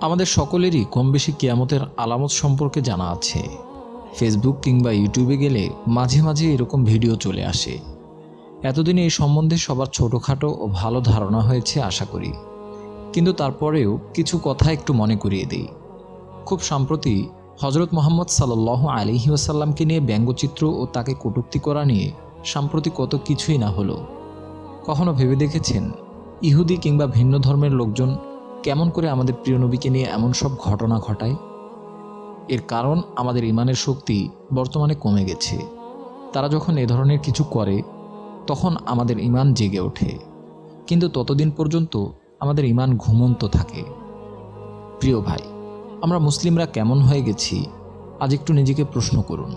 আমাদের সকলেরই কম বেশি কিয়ামতের আলামত সম্পর্কে জানা আছে। ফেসবুক কিংবা ইউটিউবে গেলে মাঝে মাঝে এরকম ভিডিও চলে আসে। এতদিনে এই সম্বন্ধে সবার ছোটোখাটো ও ভালো ধারণা হয়েছে আশা করি, কিন্তু তারপরেও কিছু কথা একটু মনে করিয়ে দেই। খুব সম্প্রতি হজরত মুহাম্মদ সাল্লাল্লাহু আলাইহি ওয়াসাল্লামকে নিয়ে ব্যঙ্গচিত্র ও তাকে কটূক্তি করা নিয়ে সাম্প্রতি কত কিছুই না হলো। কখনো ভেবে দেখেছেন ইহুদি কিংবা ভিন্ন ধর্মের লোকজন কেমন করে আমাদের প্রিয় নবীকে নিয়ে এমন সব ঘটনা ঘটায়? এর কারণ আমাদের ইমানের শক্তি বর্তমানে কমে গেছে। তারা যখন এ ধরনের কিছু করে তখন আমাদের ইমান জেগে ওঠে, কিন্তু ততদিন পর্যন্ত আমাদের ইমান ঘুমন্ত থাকে। প্রিয় ভাই, আমরা মুসলিমরা কেমন হয়ে গেছি আজ একটু নিজেকে প্রশ্ন করুন।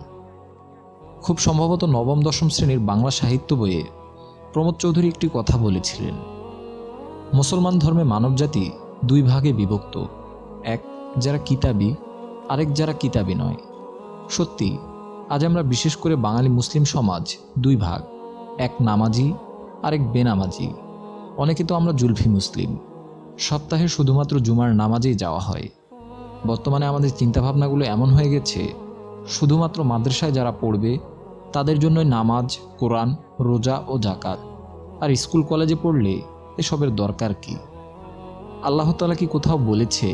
খুব সম্ভবত নবম দশম শ্রেণীর বাংলা সাহিত্য বইয়ে প্রমোদ চৌধুরী একটি কথা বলেছিলেন, মুসলমান ধর্মে মানবজাতি দুই ভাগে বিভক্ত, এক যারা কিতাবী, আরেক যারা কিতাবী নয়। সত্যি আজ আমরা বিশেষ করে বাঙালি মুসলিম সমাজ দুই ভাগ, এক নামাজি আরেক বেনামাজি। অনেকে তো আমরা জুলফি মুসলিম, সপ্তাহে শুধুমাত্র জুমার নামাজেই যাওয়া হয়। বর্তমানে আমাদের চিন্তাভাবনাগুলো এমন হয়ে গেছে, শুধুমাত্র মাদ্রাসায় যারা পড়বে তাদের জন্যই নামাজ, কোরআন, রোজা ও জাকাত, আর স্কুল কলেজে পড়লে এসবের দরকার কি? আল্লাহ তাআলা কি কোথাও বলেছে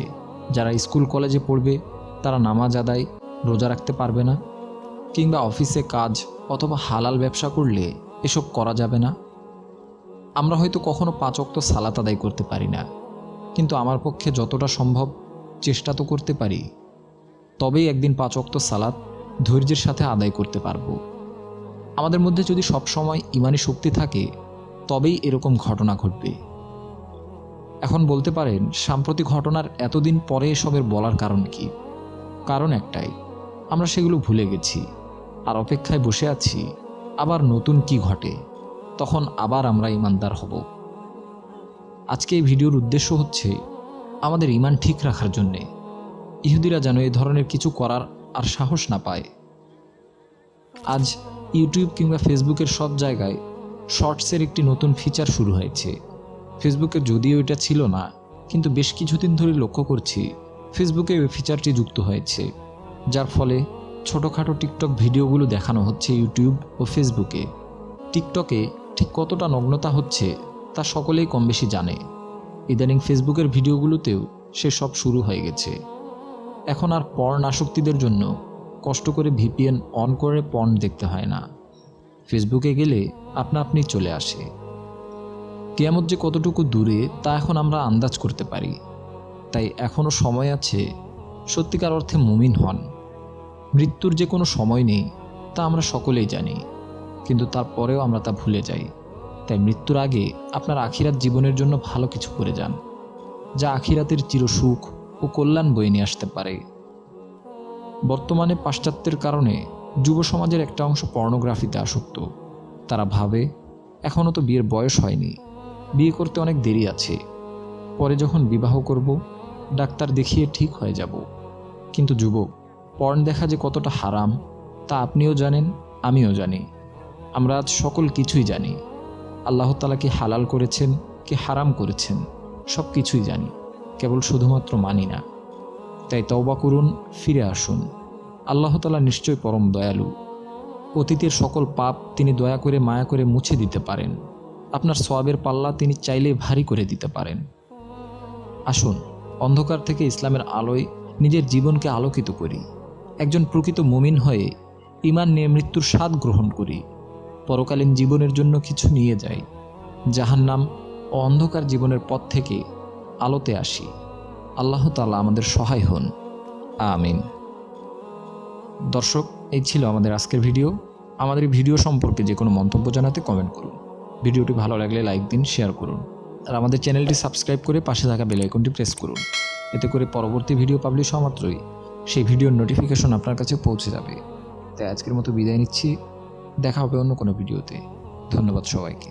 যারা স্কুল কলেজে পড়বে তারা নামাজ আদায়, রোজা রাখতে পারবে না? কিংবা অফিসে কাজ অথবা হালাল ব্যবসা করলে এসব করা যাবে না? আমরা হয়তো কখনো 5 ওয়াক্ত সালাত আদায় করতে পারি না, কিন্তু আমার পক্ষে যতটা সম্ভব চেষ্টা তো করতে পারি। তবেই একদিন 5 ওয়াক্ত সালাত ধৈর্যের সাথে আদায় করতে পারবো। আমাদের মধ্যে যদি সব সময় ইমানি শক্তি থাকে তবেই এরকম ঘটনা ঘটবে। এখন বলতে পারেন সাম্প্রতিক ঘটনার এতদিন পরে এসবের বলার কারণ কি? কারণ একটাই, আমরা সেগুলো ভুলে গেছি আর অপেক্ষায় বসে আছি আবার নতুন কি ঘটে, তখন আবার আমরা ইমানদার হব। আজকে এই ভিডিওর উদ্দেশ্য হচ্ছে আমাদের ইমান ঠিক রাখার জন্যে ইহুদিরা যেন এই ধরনের কিছু করার আর সাহস না পায়। আজ ইউটিউব কিংবা ফেসবুকের সব জায়গায় শর্টসের একটি নতুন ফিচার শুরু হয়েছে। ফেসবুকে যদিও এটা ছিল না, কিন্তু বেশ কিছুদিন ধরে লক্ষ্য করছি ফেসবুকে ওই ফিচারটি যুক্ত হয়েছে, যার ফলে ছোটোখাটো টিকটক ভিডিওগুলো দেখানো হচ্ছে ইউটিউব ও ফেসবুকে। টিকটকে ঠিক কতটা নগ্নতা হচ্ছে তা সকলেই কম বেশি জানে। ইদানিং ফেসবুকের ভিডিওগুলোতেও সেসব শুরু হয়ে গেছে। এখন আর পর্ন আসক্তিদের জন্য কষ্ট করে ভিপিএন অন করে পর্ন দেখতে হয় না, ফেসবুকে গেলে আপনা আপনি চলে আসে। কিয়ামত যে কতটুকু দূরে তা এখন আমরা আন্দাজ করতে পারি। তাই এখনও সময় আছে, সত্যিকার অর্থে মুমিন হন। মৃত্যুর যে কোনো সময় নেই তা আমরা সকলেই জানি, কিন্তু তারপরেও আমরা তা ভুলে যাই। তাই মৃত্যুর আগে আপনার আখিরাত জীবনের জন্য ভালো কিছু করে যান, যা আখিরাতের চিরসুখ ও কল্যাণ বয়ে নিয়ে আসতে পারে। বর্তমানে পাশ্চাত্যের কারণে যুব সমাজের একটা অংশ পর্নোগ্রাফিতে আসক্ত। তারা ভাবে এখনও তো বিয়ের বয়স হয়নি, বিয়ে করতে অনেক দেরি আছে, পরে যখন বিবাহ করব ডাক্তার দেখিয়ে ঠিক হয়ে যাব। কিন্তু যুবক, পর্ন দেখা যে কতটা হারাম তা আপনিও জানেন, আমিও জানি। আমরা আজ সকল কিছুই জানি। আল্লাহ তাআলা কি হালাল করেছেন কি হারাম করেছেন সব কিছুই জানি, কেবল শুধুমাত্র মানি না। তাই তওবা করুন, ফিরে আসুন। আল্লাহ তাআলা নিশ্চয় পরম দয়ালু। অতীতের সকল পাপ তিনি দয়া করে মায়া করে মুছে দিতে পারেন। আপনার সওয়াবের পাল্লা তিনি চাইলেই ভারী করে দিতে পারেন। আসুন অন্ধকার থেকে ইসলামের আলোয় নিজের জীবনকে আলোকিত করি। একজন প্রকৃত মুমিন হয়ে ঈমান নিয়ে মৃত্যুর স্বাদ গ্রহণ করি। পরকালীন জীবনের জন্য কিছু নিয়ে যাই। জাহান্নাম ও অন্ধকার জীবনের পথ থেকে আলোতে আসি। আল্লাহ তাআলা আমাদের সহায় হন, আমিন। দর্শক, এই ছিল আমাদের আজকের ভিডিও। আমাদের এই ভিডিও সম্পর্কে যে কোনো মন্তব্য জানাতে কমেন্ট করুন। ভিডিওটি ভালো লাগলে লাইক দিন, শেয়ার করুন, আর আমাদের চ্যানেলটি সাবস্ক্রাইব করে পাশে থাকা বেল আইকনটি প্রেস করুন। এতে করে পরবর্তী ভিডিও পাবলিশ হওয়া মাত্রই সেই ভিডিওর নোটিফিকেশন আপনার কাছে পৌঁছে যাবে। তাই আজকের মতো বিদায় নিচ্ছি, দেখা হবে অন্য কোনো ভিডিওতে। ধন্যবাদ সবাইকে।